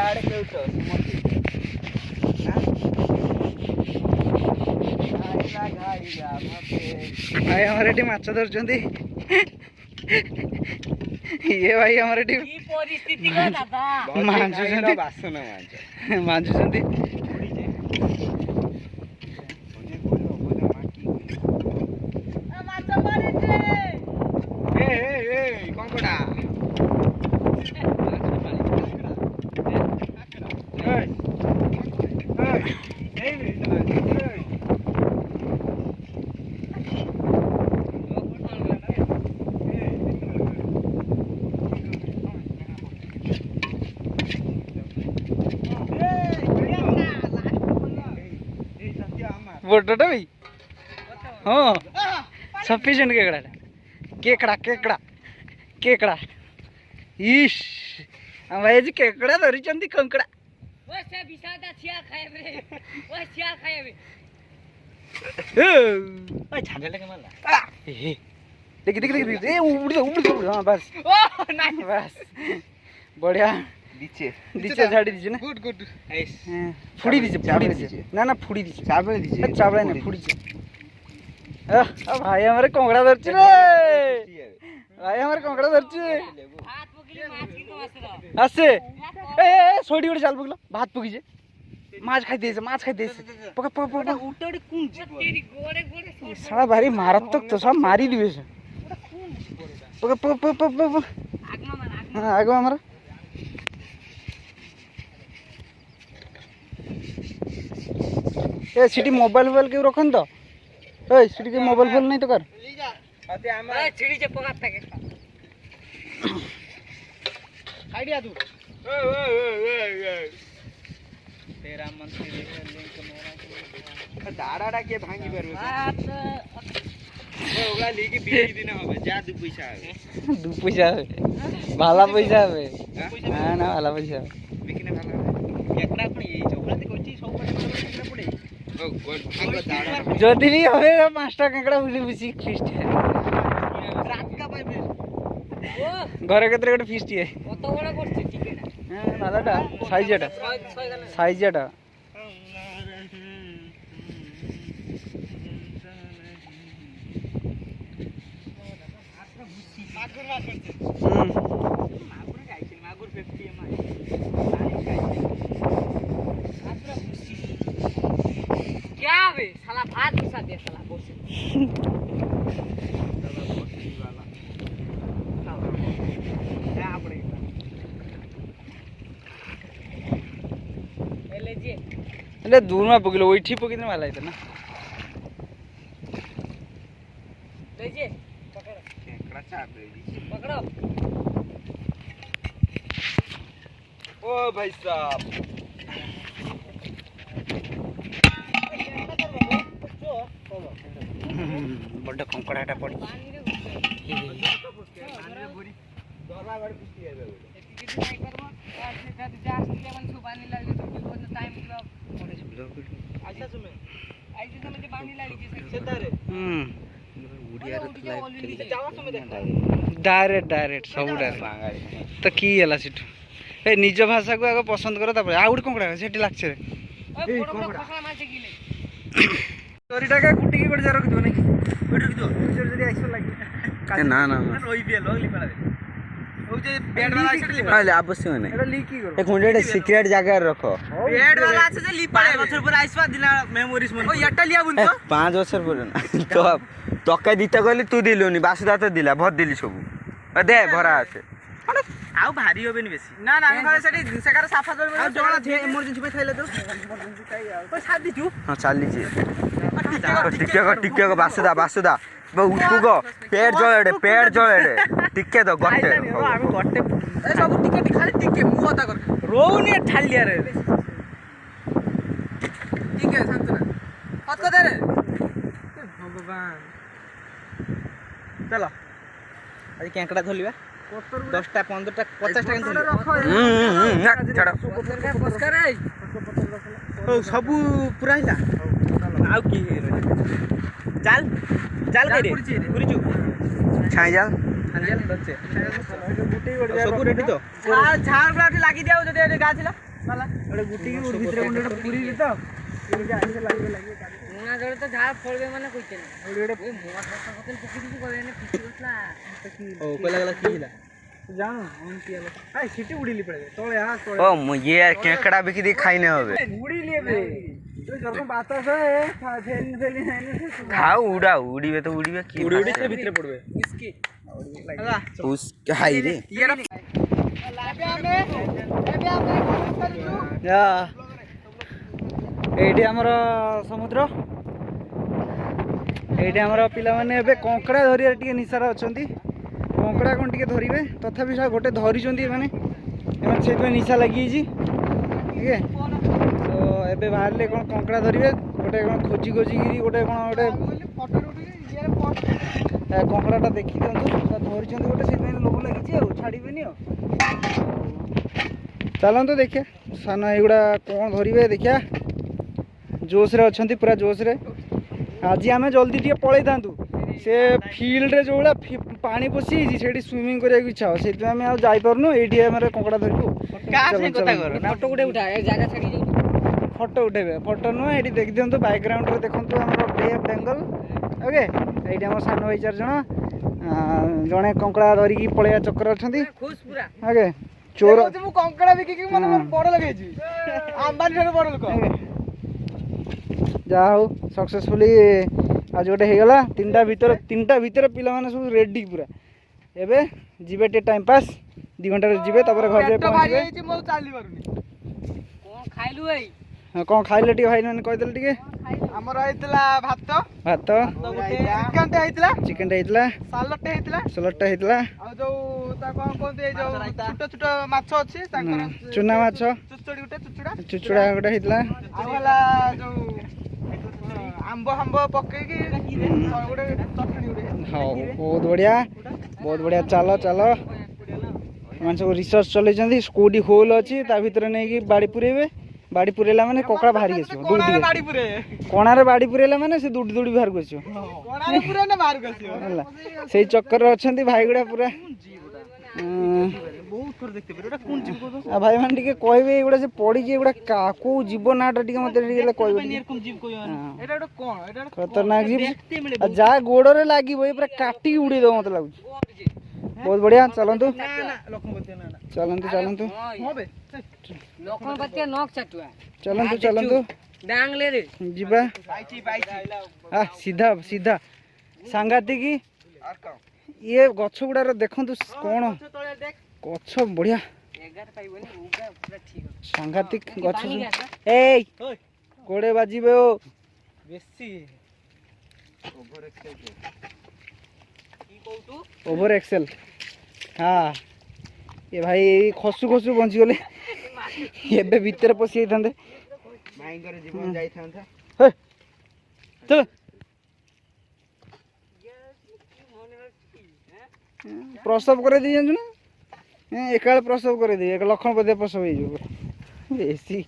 ଆଡେ କେଉଟ ଭାଇ ଆମର ଏଠି ମାଛ ଧରୁଛନ୍ତି। ଇଏ ଭାଇ ଆମର ଏଠି ମାଞ୍ଚୁଛନ୍ତି ବାସନ ମାଞ୍ଚୁଛନ୍ତି। କଙ୍କଡା বড়টা ভাই হ্যাঁ সফিসিয়েন্ট কেকড়া কেকড়া কেকড়া ইস ভাই আজ কেকড়া ধরিଛନ୍ତି କଙ୍କଡା। দেখি দেখি দেখি উড়ি হ্যাঁ বাস বাস বঢ়িয়া দিচ্ছে ঝাড়ি দিচ্ছে না গুড গুড ফুড়ি দিচ্ছে না না ফুড়ি দিচ্ছে চাবড়াই না ফুড়িছে। ভাই আমার কংকড়া ধরছে রে ভাই আমার কংকড়া ধরছে আসছে সড়ি ওটা চাল পকিল ভাত পকিছে মাছ খাইতে এসে পকা পকা পকা সারা ভারী মারাত্মক তো সব মারি দিবে সে পকা পকা পকা হ্যাঁ আগে আমার এ সিটি মোবাইল ফোবাইল কেউ রখন তো ওই সিটি কে মোবাইল ফোন নাই তো কার আইডিয়া তু তেরা মন্ত্রী দাঁড়াটা কে ভাঙি পারবে ওগুলা লিখে বিক্রি দিনে হবে যা 2 পয়সা হবে 2 পয়সা হবে ভালো পয়সা হবে না না ভালো পয়সা হবে বিকিনে ভালো হবে কেকড়া কোন এই চকলাতে করছি সব পড়ে যদি भी হবে 5টা কেকড়া বুঝি বুঝি ফিস্ট রাত কা পাইবে ও ঘরে কেতরে একটা ফিস্ট है কত বড় করছে চিকেন হ্যাঁ ভালোটা সাইজ এটা মাগুর মাছ করছে মাগুর খাইছিল মাগুর 50 এমআই क्या बे साला भात घुसा दे साला बोसे એટલે દૂરમાં પગલો ઓઈઠી પગીને વાલા છે ને લેજે પકડો કેકડા ચાપ દે પકડો ओ भाई साहब बड़ा कंकड़ाटा पड़ी डायरेक्ट सब डायरेक्ट तो की है सीट ए निज भाषा को आगे पसंद करो तापर आ गुड कंकड़ा सेठी लागছে ए कंकड़ा तोरीटाके कुटी की जा रखि दो नहीं ओइट रखि दो जदी एक्शन लागी ना ना ओइ बे लगली पड़ा दे ओ जे पेड़ वाला एक्शन ली पड़ा आवश्यक नहीं एटा लीक की करो एक मिनट सीक्रेट जगह रखो पेड़ वाला আছে যে লি पड़े বছর পরে আইসবা দিনা মেমোরিজ মন ও এটা লিয়া বুন তো 5 বছর পরে না তো তকাই দিতে কইলি তুই দিলুনি বাসুদা তো দিলা ভর দিলি সবু দে ভরা আছে আউ ভারী হবে নি বেশি না না আমি ঘরে সেটি সেকারে সাফা করব আর জলা যে ইমার্জেন্সি পে খাইলে তো ওই সাথ দিছু হ্যাঁ চাল লিছি টিকে গো বাসুদা ব উঠু গো পেট জড়ে টিকে তো গটে আমি গটে এ সব টিকে খালি টিকে মু কথা কর রৌনি ঠালিয়া রে টিকে শান্ত না কত দে রে ভগবান চলো আজ কেঙ্কড়া ধরলিবা 10টা 15টা 50টা কিন্তু ছাড় ও সবু পুরা হিলা আউ কি জাল জাল কই রে পুরিচু ছাই জাল ସବୁ ରେଡି ତ ଝାଳ ପୁରା ଲାଗି ଦିଆ ଯଦି ଏଠି ଗା ଥିଲା ମାଲା ଗୋଟେ ଗୁଟି କି ଉଡ ଭିତରେ ଗୋଟେ ପୁରୀ ତ ଏଠି ଆଇसे ଲାଗିବେ ମୁନା ଜଳେ ତ ଝାଳ ଫଳବେ ମାନେ କଇଛେ ଗୋଟେ ମୁଆ ଫସା କତେ ପକି ଦିକୁ କହିନେ ଫିଟି ଗছଲା ଓ କହିଲା ଗଲା କି हिला जानो हम पियालो आइ सिटी उड़ीली पड़े तोळे हां तोळे ओ ये केकड़ा बिकी दी खाइने होबे उड़ीली बे तो जरको बातास है फेली फेली खाओ उड़ा उड़ीबे तो उड़ीबे की उड़ी उड़ी से भीतर पड़बे इसकी उस हाई रे या एठी हमर समुद्र एठी हमर पिला माने एबे कोंकड़ा धरिया टिके निसार अछंती कोंकड़ा कोन टिके धरिबे तथापि सा गोटे धरि चंदी माने एमन सेतमे निशा लागि जी ठीक है तो एबे बाहरले कोन कोंकड़ा धरिबे गोटे कोन खोजी खोजी गिरी गोटे कोन गोटे फोटो उठे कोंकड़ाटा देखि दियंतु धरि चंदी गोटे सेतमे लोभ लागि छी आ छाड़ीबेनी आ चलंतु देखिया साना एगुड़ा कोन धरिबे देखिया जोश रे अछंती पूरा जोश रे आज आम जल्दी टे पलि था से फिल्ड रे जो पानी पशि से स्विमिंग करने इच्छा हो से आम जापरनु ये कंकड़ा धरु फटो उठेबे फटो नुह ये देखी दिखाँ बैकग्राउंड रे देखो आम बे ऑफ बेंगल ओके ये आम सान भाई 4 जन जड़े कंकड़ा धरिकी पलैया चक्कर अच्छा ओके चोर कंकड़ा बिक बड़ लगे जहा हो सक्सेसफुली आज गोटे होगा 3टा भितर पिला माने सब रेडी पूरा एबे जीवे टे टाइम पास 2 घंटा जीवे घर जाए पहुँचे कौन खाइले टे भाई मैंने कहीदेल टे हमर आइतला भात भात चिकन टे आइतला सलाद टे आइतला आ जो ता कोन कोन ए जो छोट छोट माछ अछि ताकर चुना माछ चुचड़ी गुटे चुचुड़ा गुटे आइतला आ वाला जो आंबो हमबो पके की गुटे चटनी गुटे हां बहुत बढ़िया चलो चलो मान सब रिसर्च चले जंदी स्कूटी होल अछि ता भीतर नै की बाड़ी पुरेबे बाड़ी पुरेला माने कोकड़ा भारी आछो कोणारे बाड़ी पुरे कोणारे बाड़ी पुरेला माने से दूडी दूडी बाहर आछो कोणारे पुरे ना बाहर आछो हला सेई चक्कर रे अछंती भाई गुडा पूरा बहुत थोर देखते एटा कोन जीव को आ भाई मान टिके कहबे एगुडा जे पड़ी जे एगुडा को जीव नाटा टिके मते टिके कहबे एरकम जीव कोइ एटा एटा कोन एटा खतरनाक जीव जा गोड़ रे लागी बई पूरा काटी उड़ी दो मते लागु बहुत बढ़िया चलंतु चलंतु होबे लखनपतिया नक चटुआ चलंतु डांगले रे जीबा बाईची आ सीधा सांगाती की ये गछ गुडार देखंतु कोन गछ बढ़िया सांगातिक गछ ए कोड़े बाजीबे ओ बेसी ओवर एक्सेल हाँ ये भाई खसु खसु बंची गले एबे भीतर पसी थांदे माइंगर जीवन जाई थांता हे चल प्रसव करे दी जानू ना एकाल प्रसव करे दी एक लखनपति प्रसव हो बेसी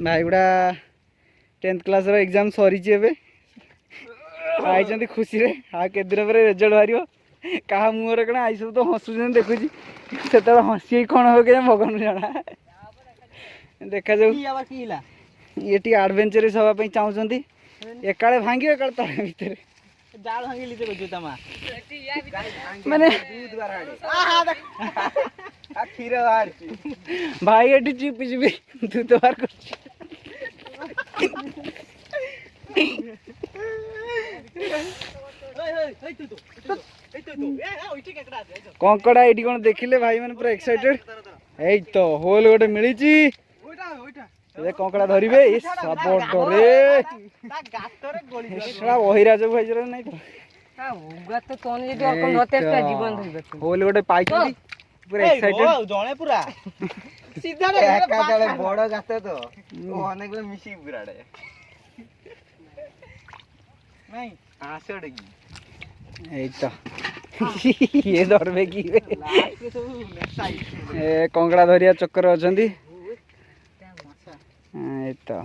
भाई गुड़ा 10th क्लास रो एग्जाम सरी आई खुशी रे आ के दिन पर रिजल्ट बाहर क्या मुहर कण आई सब तो हसुन देखुची से हसी कौन हो क्या भगवान जाना देखा जाऊ ये टी एडवेंचरस हवा चाहते एकाले भांगे एकाले तले भितर जाल भांगी लीते बजुता मा माने खीर बाहर भाई एटी चिपी चिपी दूध बाहर कर कंकड़ा ये कौन देखिले भाई मैंने पूरा एक्साइटेड ए तो होल गोटे मिली कंकड़ा धरवे अहिराज भाई ना होल गोटे पाई पूरा एक्साइटेड जणे पूरा सीधा बड़ गात तो अनेक मिसी पूरा नहीं आसड़े ये धरबे कि कंकड़ा धरिया चक्कर अच्छा तो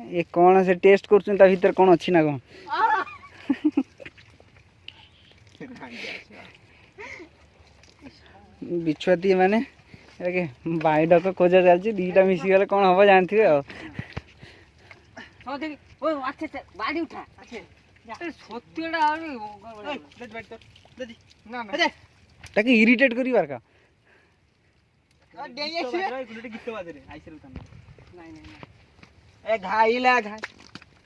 ये कौन से टेस्ट करछन ता भीतर कौन अछि ना कौन बिछुआती माने के बाइडक खोजा चलछि दीटा मिसी गले कौन हबो जानथिबे आ हाँ देखी ओए अच्छा बाड़ी उठा अच्छा सत्यटा आरे देख बैठ तो दे ना ना ताके इरिटेट करिवार का डेंगे से गुलटे गीत बाजे रे आइसर उतान नहीं नहीं ए घाईला घाई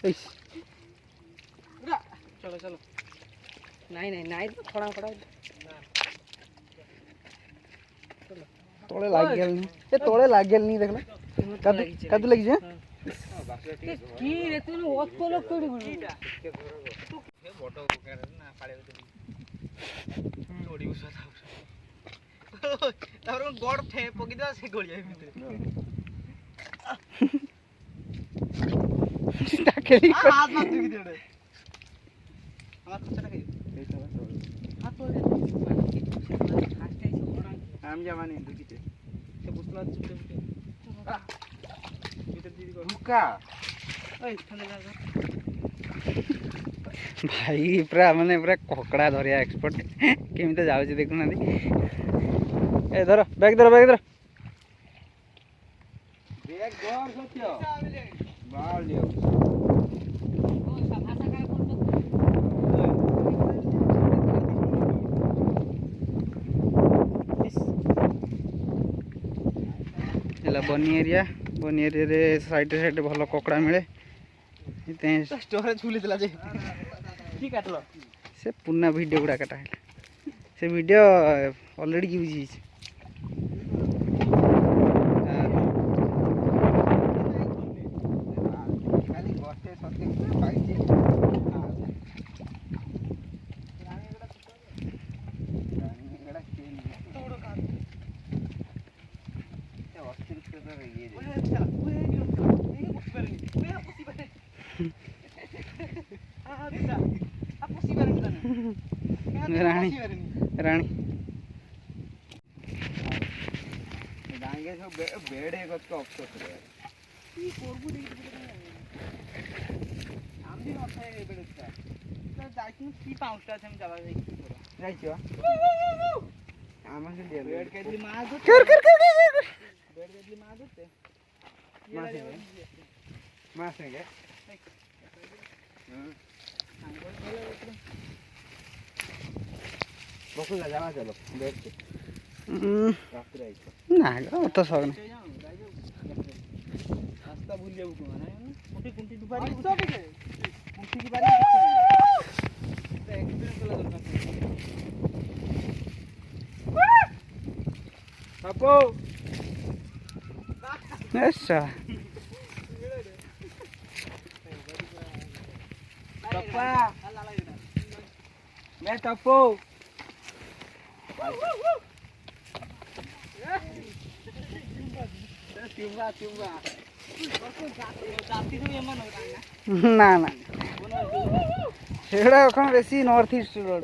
इस चलो चलो नहीं तो थोड़ा तोड़े लाग गेल नहीं ए तोड़े लाग गेल नहीं देखला कद लगी जे की रे तू ओत लोग तोड़ी बड़ा फोटो के ना पाड़े तोड़ी उसा तार गड़ फे पकी दे से गोलिया भीतर ताकेली हाथ मत दुखी देड़े हाथ चला के हाथ तो हम जमाने दुखी थे से पुछला चुपे भीतर दीदी को रुका ओए ठंडा लगा भाई पूरा माने पूरा कोकड़ा धरिया एक्सपर्ट केमिते जाउ छी देखु ना ए धर बैग धर बैग धर सत्य बाल लियो भाषा का बोल एला बनी एरिया रे साइड भलो कोकड़ा मिले इते स्टोरेज फुल दिला जे की काटलो से पुना वीडियो गुडा काटा है से वीडियो ऑलरेडी यूज हिज खाली गोटे सत्य पाइजे रानी रानी डांगे सब बेड है कत का अफसोस रे की करबु देखि हम भी न खाए बेड का तो जाइनु की पाउंटा हम जाबा देखि जाइछो आमा से दे बेड के दिली मार दो कर बेड के दिली मार दो मार से बसु जा जावा चलो बैठ के रास्ते आई ना गो तो सग नहीं रास्ता भूल जाऊ को ना कुंटी कुंटी दुपारी कुंटी की बारी एक्सपीरियंस वाला दरकार पापो अच्छा पापा मैं टप्पो না না সেটা এখন বেশি নর্থ ইস্ট রোড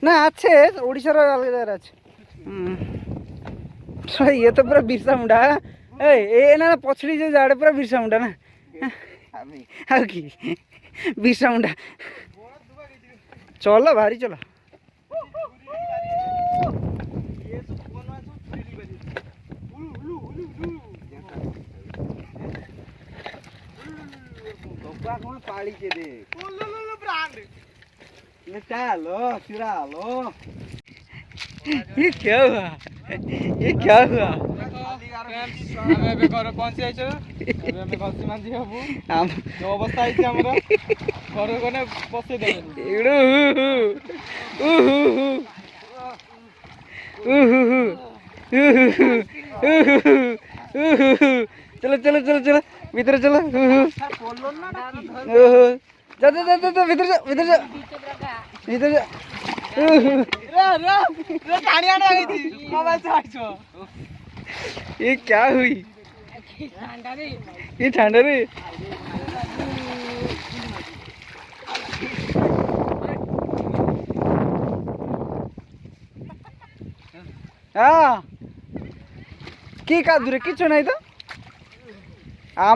না আছে ওড়িশার আলাদা জায়গা আছে ইয়ে তো পুরো বিরসা মুন্ডা এ না পছড়ি যে জায়গাটা পুরো বিরসা মুন্ডা না আর কি বিরসা মুন্ডা চলো ভারী চলো कौन पाड़ी के दे ब्रांड चलो चुरा लो ये क्या हुआ ये क्या हुआ ଆମେ ଏବେ ଘର ପହଞ୍ଚି ଯାଇଛୁ ଏବେ ଆମେ ଘଷି ମାଞ୍ଜି ହବୁ ଯୋଉ ଅବସ୍ଥା ହେଇଛି ଆମର ଘର ଗନେ ବସେଇ देबे चलो चलो चलो चलो भीतर चलो जा जा जा जा भीतर जा भीतर जा भीतर जा रे पानी आने गई थी मोबाइल से हटो ये क्या हुई ये ठंडा रे हाँ की कादुरे किच्छु नहीं तो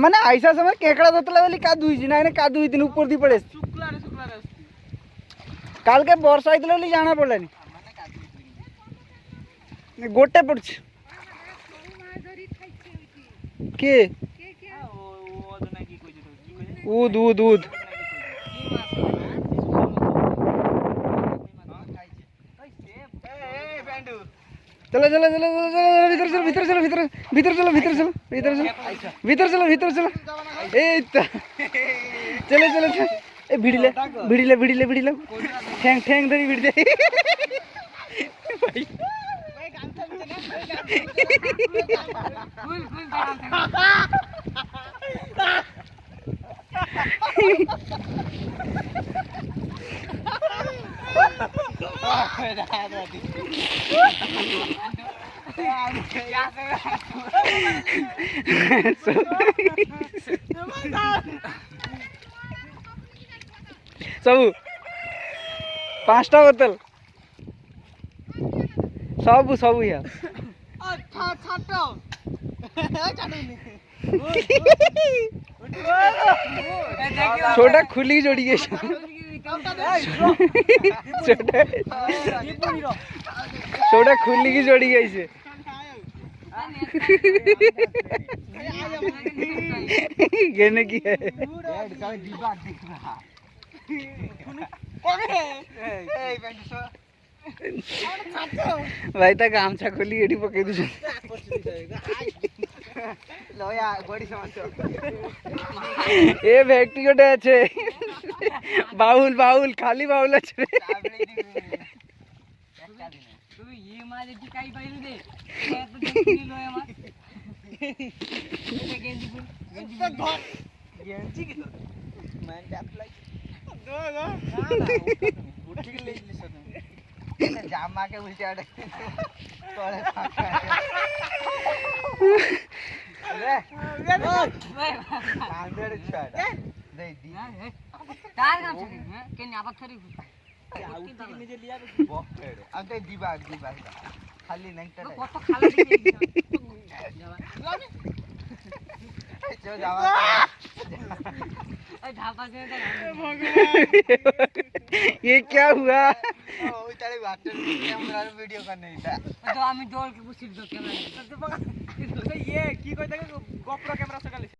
মানে আইসা সময় কেকড়া ধরতলা বলি কাদু হইছি না এনে কাদু হইতিন উপর দি পড়ে শুক্লারে আসছি কালকে বর্ষা হইতলে বলি জানা পড়লানি গোটে পড়ছে কে উদ উদ উদ চলো চলো চলো চলো ভিতরে চলো ভিতরে চলো ভিতরে চলো ভিতরে চলো ভিতরে চলো ভিতরে চলো ভিতরে চলো এই তো চলো চলো চলো এ ভিড়িলে ভিড়িলে ভিড়িলে ভিড়িলে ঠ্যাং ঠ্যাং ধরি ভিড় দে ସବୁ 5ଟା ବୋତଲ ସବୁ ସବୁ ୟା छोटा खुली जोड़ी के छोटा खुली की जोड़ी गई से गिरने की है भाई तक गामछा खोली एडी पके दु লয়া বডি সমস্যা এ ব্যক্তি কোটে আছে বাউল বাউল খালি বাউল আছে তুই ই মাঝে টিকাই পাইলু রে এত দেখলি লয়া মা এটা গেঞ্জি গেঞ্জি কি তো মান ট্যাপ লাই দো না উঠি কে লেইলি সব এটা জামা কে উল্টে আড়ে তোরে রে কান্দড় ছড় দেই দি তার কাম ছে হ্যাঁ কেন আবার থরি উঠি কে নিজে লিয়া বক রে আতে দিবা দিবা খালি নাইটা কত খালা দিবি चलो जावा ढाबा से ये क्या हुआ ওই তারে বাটন ক্যামেরার ভিডিও করতে এটা তো আমি দৌড় के पूछ दो कैमरा ये की কই থাকে গোপ্রো ক্যামেরা সকালে